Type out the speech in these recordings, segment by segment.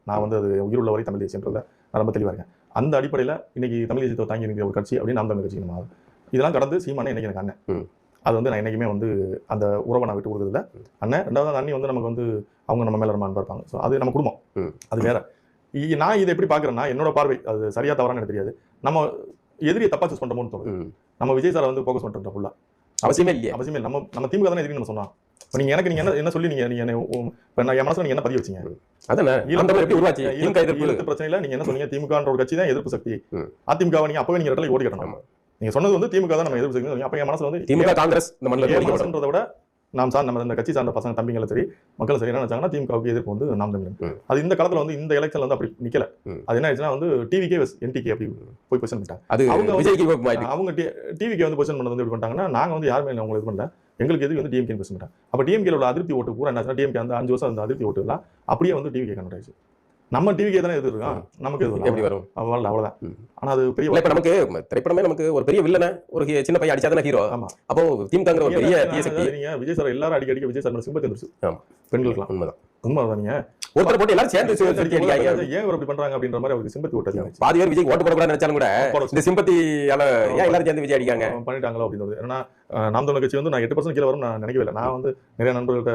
நான் வந்து அது உயிருள்ள வரை தமிழ் தேசியன்றத நான் ரொம்ப தெளிவாக இருக்கேன். அந்த அடிப்படையில் இன்னைக்கு தமிழ் தேசியத்தை தாங்கி இருக்கிற ஒரு கட்சி அப்படின்னு நாம் தமிழ் கட்சி நம்ம இதெல்லாம் கடந்து சீமானே இன்னைக்கு எனக்கு அண்ணன். அது வந்து நான் என்றைக்குமே வந்து அந்த உறவை நான் விட்டு கொடுக்குறதில்ல. அண்ணன். ரெண்டாவது அந்த அண்ணி வந்து நமக்கு வந்து அவங்க நம்ம மேலே ரொம்ப அன்பாக இருப்பாங்க. ஸோ அது நம்ம குடும்பம், அது வேற. நான் இதை எப்படி பார்க்குறேன்னா, என்னோட பார்வை அது சரியா தவறான்னு எனக்கு தெரியாது. நம்ம எதிரியை தப்பா சூஸ் பண்ணுறோம்னு தோணுது. நம்ம விஜய் சாரை வந்து ஃபோக்கஸ் பண்ணுறோம் ஃபுல்லாக. அவசியமே இல்லையே. அவசியமே இல்லை. நம்ம திமுக தானே எதிரின்னு நம்ம சொன்னோம். இப்போ நீங்கள் எனக்கு நீங்கள் என்ன சொல்லி நீங்கள் இப்போ நான் என் மனசில் நீங்கள் என்ன பதிவு வச்சிங்க? அதானே ஈழத்து பிரச்சனையில் நீங்கள் என்ன சொன்னீங்க? திமுகன்ற ஒரு கட்சி தான் எதிர்ப்பு சக்தி. அதிமுகவை நீங்கள் அப்பவே நீங்கள் ரெட்டலை ஓடி கட்டணும். நீங்க சொன்னது வந்து திமுக தான் நம்ம எதிர்ப்பு சக்தி. அப்போ என் மனசில் வந்து திமுக காங்கிரஸ் இந்த மனசுன்றதை விட நாம் நம்ம இந்த கட்சி சார்ந்த பசங்க தம்பிங்களும் சரி மக்கள் சரி என்ன நினைச்சாங்கன்னா திமுகவுக்கு எதிர்ப்பு வந்து நாம் தமிழ். அது இந்த காலத்துல வந்து இந்த எலெக்ஷன்ல வந்து அப்படி நிக்கல. அது என்ன ஆச்சுன்னா வந்து டிவிகே என்டிகே அப்படி போய் பொசிஷன் பண்ணிட்டாங்க. அது அவங்க டிவிகே வந்து பொசிஷன் பண்ணது வந்து எப்படி பண்ணிட்டாங்கன்னா, நாங்க வந்து யாருமே உங்களுக்கு இது பண்ணல, எங்களுக்கு எதுக்கு வந்து டிஎம்கே பொசிஷன் பண்ணிட்டாங்க. அப்ப டிஎம்கேல உள்ள அதிருப்தி ஓட்டு பூரா என்ன டிஎம்கே அந்த 5 வருஷம் அந்த அதிருப்தி ஓட்டு எல்லாம் அப்படியே வந்து டிவிகே கன்வெர்ட் ஆயிடுச்சு. நம்ம டிவிக்கே தானே எதிர்க்கோம், நமக்கு எப்படி வரும் அவ்வளவுதான். ஆனா அது பெரிய இப்ப நமக்கு திரைப்படமே நமக்கு ஒரு பெரிய வில்லனை ஒரு சின்ன பையன் அடிச்சாதானே ஹீரோ. ஆமா. அப்போ திமுகங்கிற ஒரு பெரிய தீசக்தி. நீங்க விஜய் சார் எல்லாரும் அடிக்கடி விஜய் சார் சிம்பத்தி வந்துருச்சு. ஆமா, பெண்களுக்குலாம் உண்மைதான். உண்மைதான். நீங்க ஒருத்தர் போட்டு எல்லாரும் சேர்ந்து ஏன் அவர் அப்படி பண்றாங்க அப்படின்ற மாதிரி அவருக்கு சிம்பத்தி ஓட்டு. பாதி பேர் விஜய் ஓட்டு போடக்கூடாதுன்னு நினைச்சாலும் கூட இந்த சிம்பத்தியால ஏன் எல்லாரும் சேர்ந்து விஜய் அடிக்காங்க பண்ணிட்டாங்களோ அப்படின்னு. ஏன்னா நாம் தமிழ் கட்சி வந்து நான் 8% கீழே வரும் நான் நினைக்கவே இல்லை. நான் வந்து நிறைய நண்பர்கள்ட்ட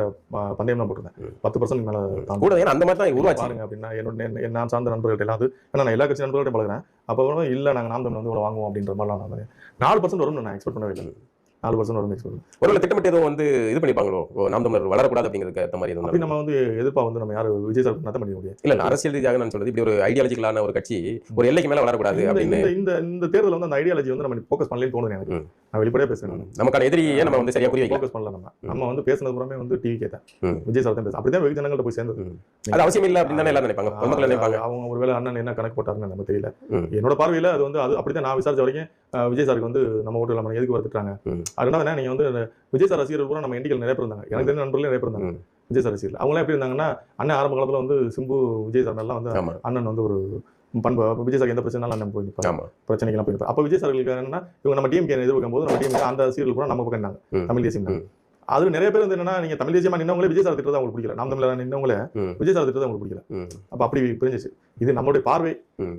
பந்தயம் தான் போட்டிருந்தேன். 10% மேல கூட. ஏன்னா அந்த மாதிரி தான் உருவாச்சு அப்படின்னா என்னோட நான் சார்ந்த நண்பர்கள்ட்ட எல்லாம் ஏன்னா நான் எல்லா கட்சி நண்பர்கள்ட்ட பழகிறேன். அப்போ இல்லை நாங்கள் நாம் தமிழ் வந்து இவ்வளோ வாங்குவோம் அப்படின்ற மாதிரிலாம் நான் 4% வரும்னு நான் எக்ஸ்பெக்ட் பண்ணவே இல்லை. 4% வரும் எக்ஸ்பெக்ட். ஒருவேளை திட்டமிட்டு எதுவும் வந்து இது பண்ணிப்பாங்களோ நாம் தமிழர் வளரக்கூடாது அப்படிங்கிறதுக்கு ஏற்ற மாதிரி எதுவும் அப்படி நம்ம வந்து எதிர்ப்பா வந்து நம்ம யாரும் விஜய் சார் நடத்த முடிய முடியாது. இல்லை அரசியல் ரீதியாக நான் சொல்றது இப்படி ஒரு ஐடியாலஜிக்கலான ஒரு கட்சி ஒரு எல்லைக்கு மேலே வளரக்கூடாது அப்படின்னு இந்த தேர்தல் வந்து அந்த ஐடியாலஜி வந்து நம்ம ஃபோக்கஸ் பண்ணலன்னு தோணுது எனக்கு. நான் வெளிப்படையாக பேசுறேன். நமக்கான எதிரியே நம்ம வந்து சரியா புரிய ஃபோக்கஸ் பண்ணல. நம்ம வந்து பேசுனது புறமே வந்து டிவிக்கே தான், விஜய் சார் தான் பேச. அப்படிதான் வெகு ஜனங்கள்ட்ட போய் சேர்ந்தது. அது அவசியம் இல்லை அப்படின்னு தானே எல்லாரும் நினைப்பாங்க, பொதுமக்கள் நினைப்பாங்க. அவங்க ஒருவேளை அண்ணன் என்ன கணக்கு போட்டாருன்னு நமக்கு தெரியல. என்னோட பார்வையில் அது வந்து அது அப்படிதான் நான் விசாரிச்ச வரைக்கும் விஜய் சாருக்கு வந்து நம்ம ஓட்டு நம்ம எதுக்கு வந்துட்டாங்க. அதனால நீங்க வந்து விஜய் சார் ரசிகர்கள் கூட நம்ம எண்டிகள் நிறைய பேர் இருந்தாங்க. எனக்கு தெரிஞ்ச நண்பர்களே நிறைய பேர் இருந்தாங்க விஜய் சார் ரசிகர்கள். அவங்களாம் எப்படி இருந்தாங்கன்னா, அண்ணன் ஆரம்ப காலத்துல வந்து சிம்பு விஜய் சார் எல்லாம் வந்து அண்ணன் வந்து ஒரு பண்பு விஜய் சார் எந்த பிரச்சனைனாலும் அண்ணன் போய் நிற்பாங்க, பிரச்சனைகள்லாம் போய் நிற்பாங்க. அப்போ விஜய் சார்களுக்கு என்னன்னா இவங்க நம்ம டிஎம்கே எதிர்க்கும் போது நம்ம டிஎம்கே அந்த ரசிகர்கள் கூட நம்ம பக்கம் தமிழ் தேசியம். அது நிறைய பேர் வந்து என்னன்னா நீங்க தமிழ் தேசியமா நின்னவங்களே விஜய் சார் திட்டத்தை அவங்களுக்கு பிடிக்கல, நாம் தமிழ் நின்னவங்களே விஜய் சார் திட்டத்தை அவங்களுக்கு பிடிக்கல. அப்ப அப்படி பிரிஞ்சிச்சு. இது நம்மளுடைய பார்வை.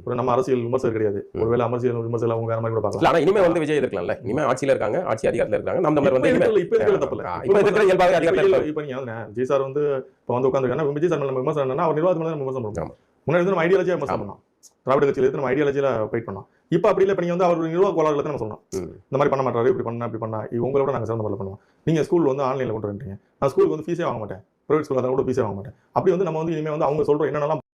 ஒரு நம்ம அரசியல் விமர்சனம் கிடையாது. ஒருவேளை அரசியல் விமர்சனம் அவங்க வேற மாதிரி கூட பார்க்கலாம். ஆனா இனிமே வந்து விஜய் இருக்கலாம்ல, இனிமே ஆட்சியில இருக்காங்க, ஆட்சி அதிகாரத்துல இருக்காங்க. நம்ம தமிழர் வந்து இப்ப இருக்கிற தப்பு இல்ல. இப்ப இருக்கிற இயல்பாக அதிகாரத்துல இப்ப நீங்க வந்து விஜய் சார் வந்து இப்ப வந்து உட்கார்ந்துருக்காங்க. விஜய் சார் நம்ம விமர்சனம் என்னன்னா அவர் நிர்வாகத்துல தான் விமர்சனம் பண்ணுவோம். முன்னாடி வந்து நம்ம ஐடியாலஜியா விமர்சனம் பண்ணோம். திராவிட கட்சியில இருந்து நம்ம ஐடியாலஜியில ஃபைட் பண்ணோம். இப்ப அப்படி இல்லை. இப்ப நீங்க வந்து அவர் நிர்வாக கோளாறுல நம்ம சொன்னோம், இந்த மாதிரி பண்ண மாட்டாரு, இப்படி பண்ணா இப்படி பண்ணா உங்களோட நாங்க சிறந்த முறையில் பண்ணுவோம். நீங்க ஸ்கூல் வந்து ஆன்லைன்ல கொண்டு வந்துட்டீங்க, நான் ஸ்கூலுக்கு வந்து ஃபீஸே வாங்க மாட்டேன், பிரைவேட் ஸ்கூல் அதை கூட ஃபீஸே வாங்க மாட்டேன். அப்படி வந்து நம்ம வந்து இனிமே வந்து அவங்க சொல்றோம் என்னென்னலாம்